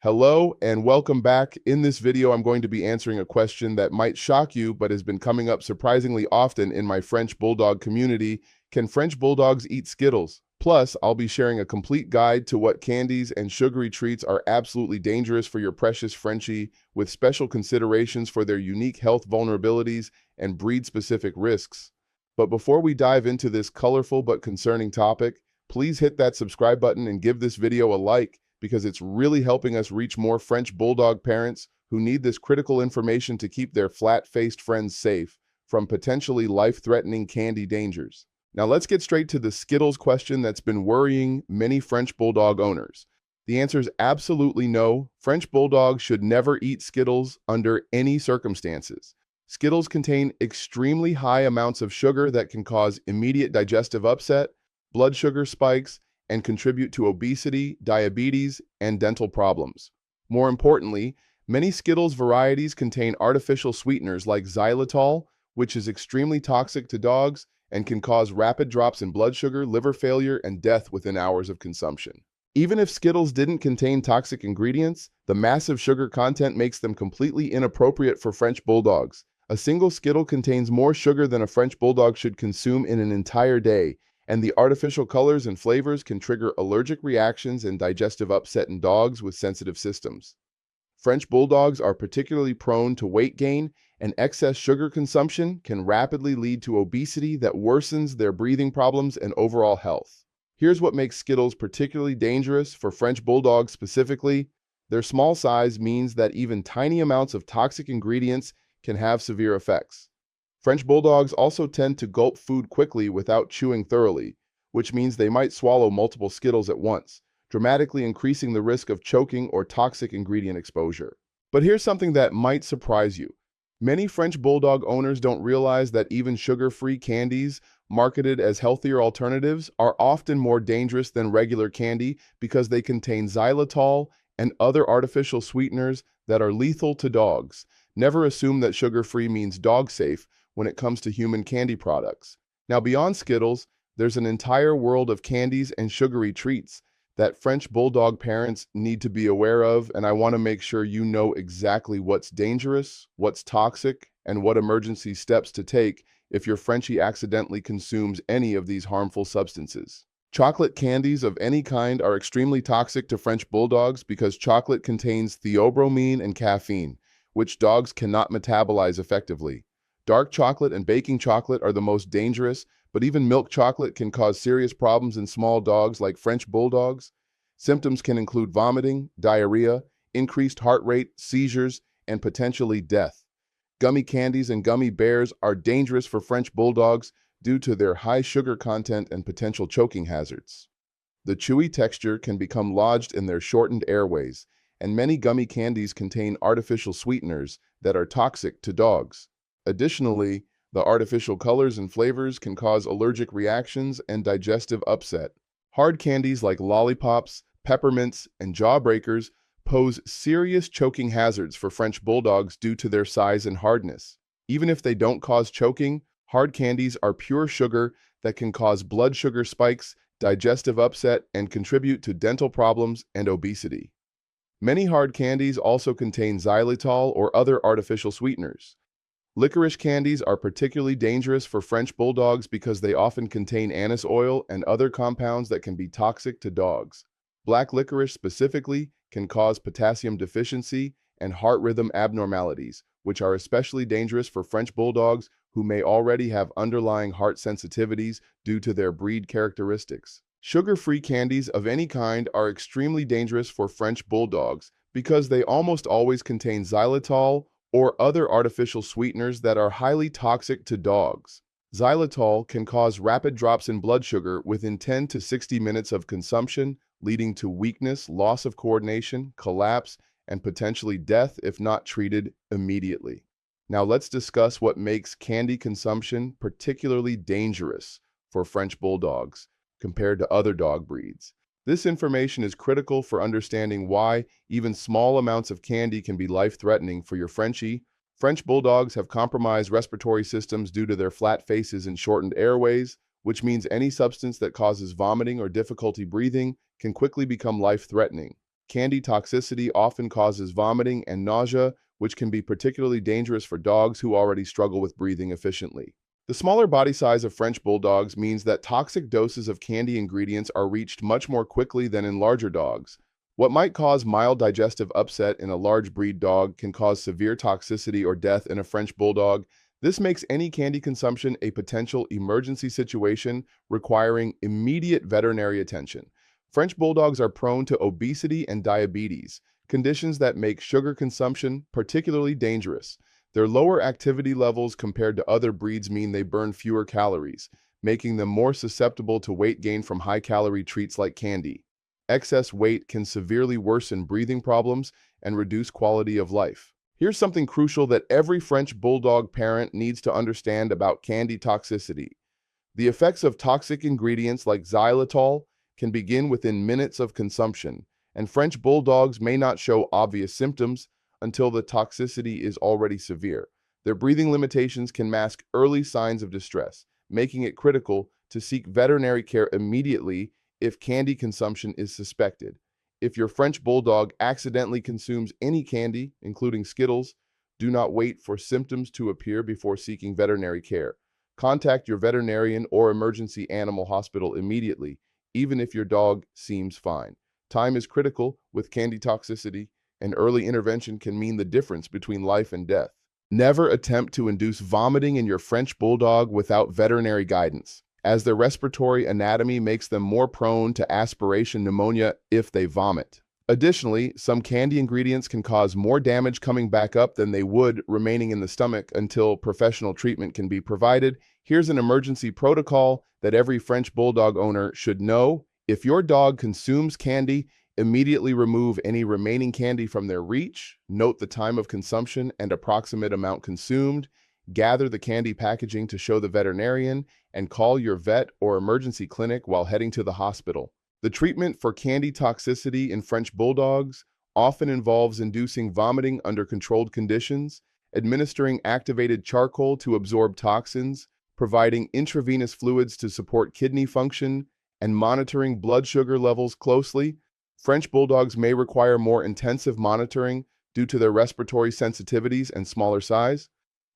Hello and welcome back. In this video, I'm going to be answering a question that might shock you, but has been coming up surprisingly often in my French Bulldog community. Can French Bulldogs eat Skittles? Plus, I'll be sharing a complete guide to what candies and sugary treats are absolutely dangerous for your precious Frenchie, with special considerations for their unique health vulnerabilities and breed-specific risks. But before we dive into this colorful but concerning topic, please hit that subscribe button and give this video a like, because it's really helping us reach more French Bulldog parents who need this critical information to keep their flat-faced friends safe from potentially life-threatening candy dangers. Now let's get straight to the Skittles question that's been worrying many French Bulldog owners. The answer is absolutely no. French Bulldogs should never eat Skittles under any circumstances. Skittles contain extremely high amounts of sugar that can cause immediate digestive upset, blood sugar spikes, and contribute to obesity, diabetes, and dental problems. More importantly, many Skittles varieties contain artificial sweeteners like xylitol, which is extremely toxic to dogs and can cause rapid drops in blood sugar, liver failure, and death within hours of consumption. Even if Skittles didn't contain toxic ingredients, the massive sugar content makes them completely inappropriate for French Bulldogs. A single Skittle contains more sugar than a French Bulldog should consume in an entire day, and the artificial colors and flavors can trigger allergic reactions and digestive upset in dogs with sensitive systems. French Bulldogs are particularly prone to weight gain, and excess sugar consumption can rapidly lead to obesity that worsens their breathing problems and overall health. Here's what makes Skittles particularly dangerous for French Bulldogs specifically. Their small size means that even tiny amounts of toxic ingredients can have severe effects. French Bulldogs also tend to gulp food quickly without chewing thoroughly, which means they might swallow multiple Skittles at once, dramatically increasing the risk of choking or toxic ingredient exposure. But here's something that might surprise you. Many French Bulldog owners don't realize that even sugar-free candies, marketed as healthier alternatives, are often more dangerous than regular candy because they contain xylitol and other artificial sweeteners that are lethal to dogs. Never assume that sugar-free means dog-safe when it comes to human candy products. Now, beyond Skittles, there's an entire world of candies and sugary treats that French Bulldog parents need to be aware of, and I want to make sure you know exactly what's dangerous, what's toxic, and what emergency steps to take if your Frenchie accidentally consumes any of these harmful substances. Chocolate candies of any kind are extremely toxic to French Bulldogs because chocolate contains theobromine and caffeine, which dogs cannot metabolize effectively. Dark chocolate and baking chocolate are the most dangerous, but even milk chocolate can cause serious problems in small dogs like French Bulldogs. Symptoms can include vomiting, diarrhea, increased heart rate, seizures, and potentially death. Gummy candies and gummy bears are dangerous for French Bulldogs due to their high sugar content and potential choking hazards. The chewy texture can become lodged in their shortened airways, and many gummy candies contain artificial sweeteners that are toxic to dogs. Additionally, the artificial colors and flavors can cause allergic reactions and digestive upset. Hard candies like lollipops, peppermints, and jawbreakers pose serious choking hazards for French Bulldogs due to their size and hardness. Even if they don't cause choking, hard candies are pure sugar that can cause blood sugar spikes, digestive upset, and contribute to dental problems and obesity. Many hard candies also contain xylitol or other artificial sweeteners. Licorice candies are particularly dangerous for French Bulldogs because they often contain anise oil and other compounds that can be toxic to dogs. Black licorice specifically can cause potassium deficiency and heart rhythm abnormalities, which are especially dangerous for French Bulldogs who may already have underlying heart sensitivities due to their breed characteristics. Sugar-free candies of any kind are extremely dangerous for French Bulldogs because they almost always contain xylitol or other artificial sweeteners that are highly toxic to dogs. Xylitol can cause rapid drops in blood sugar within 10 to 60 minutes of consumption, leading to weakness, loss of coordination, collapse, and potentially death if not treated immediately. Now let's discuss what makes candy consumption particularly dangerous for French Bulldogs compared to other dog breeds. This information is critical for understanding why even small amounts of candy can be life-threatening for your Frenchie. French Bulldogs have compromised respiratory systems due to their flat faces and shortened airways, which means any substance that causes vomiting or difficulty breathing can quickly become life-threatening. Candy toxicity often causes vomiting and nausea, which can be particularly dangerous for dogs who already struggle with breathing efficiently. The smaller body size of French Bulldogs means that toxic doses of candy ingredients are reached much more quickly than in larger dogs. What might cause mild digestive upset in a large breed dog can cause severe toxicity or death in a French Bulldog. This makes any candy consumption a potential emergency situation requiring immediate veterinary attention. French Bulldogs are prone to obesity and diabetes, conditions that make sugar consumption particularly dangerous. Their lower activity levels compared to other breeds mean they burn fewer calories, making them more susceptible to weight gain from high-calorie treats like candy. Excess weight can severely worsen breathing problems and reduce quality of life. Here's something crucial that every French Bulldog parent needs to understand about candy toxicity. The effects of toxic ingredients like xylitol can begin within minutes of consumption, and French Bulldogs may not show obvious symptoms until the toxicity is already severe. Their breathing limitations can mask early signs of distress, making it critical to seek veterinary care immediately if candy consumption is suspected. If your French Bulldog accidentally consumes any candy, including Skittles, do not wait for symptoms to appear before seeking veterinary care. Contact your veterinarian or emergency animal hospital immediately, even if your dog seems fine. Time is critical with candy toxicity, and early intervention can mean the difference between life and death. Never attempt to induce vomiting in your French Bulldog without veterinary guidance, as their respiratory anatomy makes them more prone to aspiration pneumonia if they vomit. Additionally, some candy ingredients can cause more damage coming back up than they would remaining in the stomach until professional treatment can be provided. Here's an emergency protocol that every French Bulldog owner should know. If your dog consumes candy, immediately remove any remaining candy from their reach, note the time of consumption and approximate amount consumed, gather the candy packaging to show the veterinarian, and call your vet or emergency clinic while heading to the hospital. The treatment for candy toxicity in French Bulldogs often involves inducing vomiting under controlled conditions, administering activated charcoal to absorb toxins, providing intravenous fluids to support kidney function, and monitoring blood sugar levels closely. French Bulldogs may require more intensive monitoring due to their respiratory sensitivities and smaller size.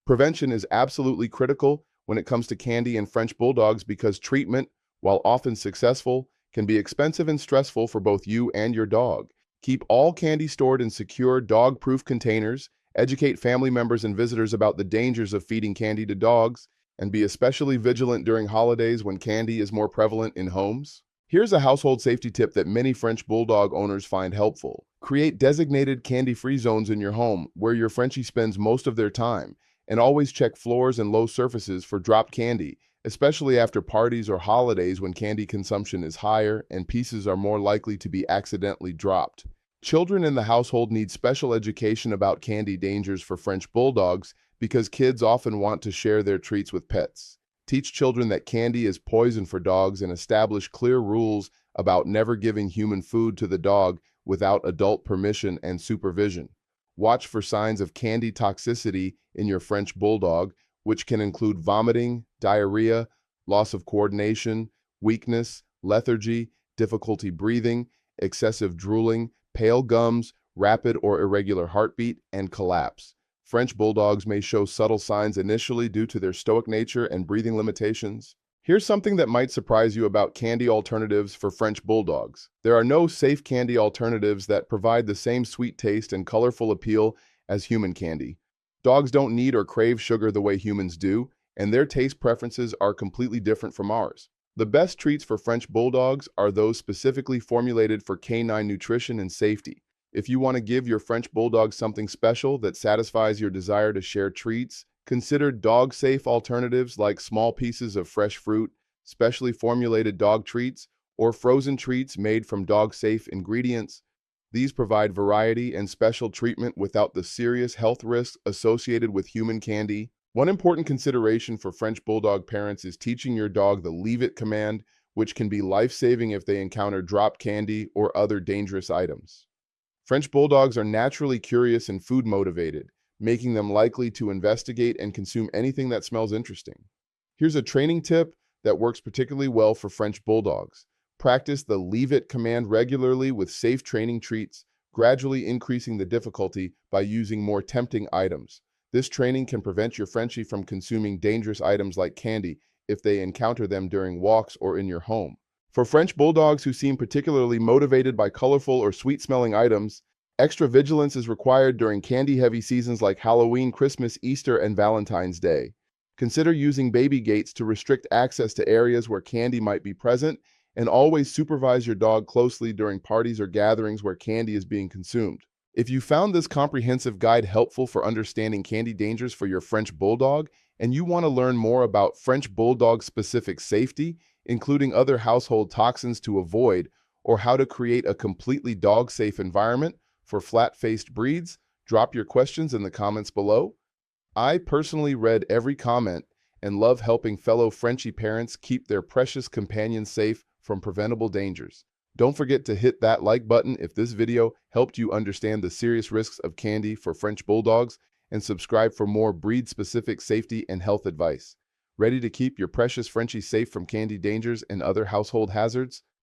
Prevention is absolutely critical when it comes to candy and French Bulldogs because treatment, while often successful, can be expensive and stressful for both you and your dog. Keep all candy stored in secure, dog-proof containers, educate family members and visitors about the dangers of feeding candy to dogs, and be especially vigilant during holidays when candy is more prevalent in homes. Here's a household safety tip that many French Bulldog owners find helpful. Create designated candy-free zones in your home where your Frenchie spends most of their time, and always check floors and low surfaces for dropped candy, especially after parties or holidays when candy consumption is higher and pieces are more likely to be accidentally dropped. Children in the household need special education about candy dangers for French Bulldogs because kids often want to share their treats with pets. Teach children that candy is poison for dogs and establish clear rules about never giving human food to the dog without adult permission and supervision. Watch for signs of candy toxicity in your French Bulldog, which can include vomiting, diarrhea, loss of coordination, weakness, lethargy, difficulty breathing, excessive drooling, pale gums, rapid or irregular heartbeat, and collapse. French Bulldogs may show subtle signs initially due to their stoic nature and breathing limitations. Here's something that might surprise you about candy alternatives for French Bulldogs. There are no safe candy alternatives that provide the same sweet taste and colorful appeal as human candy. Dogs don't need or crave sugar the way humans do, and their taste preferences are completely different from ours. The best treats for French Bulldogs are those specifically formulated for canine nutrition and safety. If you want to give your French Bulldog something special that satisfies your desire to share treats, consider dog-safe alternatives like small pieces of fresh fruit, specially formulated dog treats, or frozen treats made from dog-safe ingredients. These provide variety and special treatment without the serious health risks associated with human candy. One important consideration for French Bulldog parents is teaching your dog the leave it command, which can be life-saving if they encounter dropped candy or other dangerous items. French Bulldogs are naturally curious and food-motivated, making them likely to investigate and consume anything that smells interesting. Here's a training tip that works particularly well for French Bulldogs. Practice the leave it command regularly with safe training treats, gradually increasing the difficulty by using more tempting items. This training can prevent your Frenchie from consuming dangerous items like candy if they encounter them during walks or in your home. For French Bulldogs who seem particularly motivated by colorful or sweet-smelling items, extra vigilance is required during candy-heavy seasons like Halloween, Christmas, Easter, and Valentine's Day. Consider using baby gates to restrict access to areas where candy might be present, and always supervise your dog closely during parties or gatherings where candy is being consumed. If you found this comprehensive guide helpful for understanding candy dangers for your French Bulldog, and you want to learn more about French Bulldog-specific safety, including other household toxins to avoid, or how to create a completely dog-safe environment for flat-faced breeds, drop your questions in the comments below. I personally read every comment and love helping fellow Frenchie parents keep their precious companions safe from preventable dangers. Don't forget to hit that like button if this video helped you understand the serious risks of candy for French Bulldogs, and subscribe for more breed-specific safety and health advice. Ready to keep your precious Frenchie safe from candy dangers and other household hazards?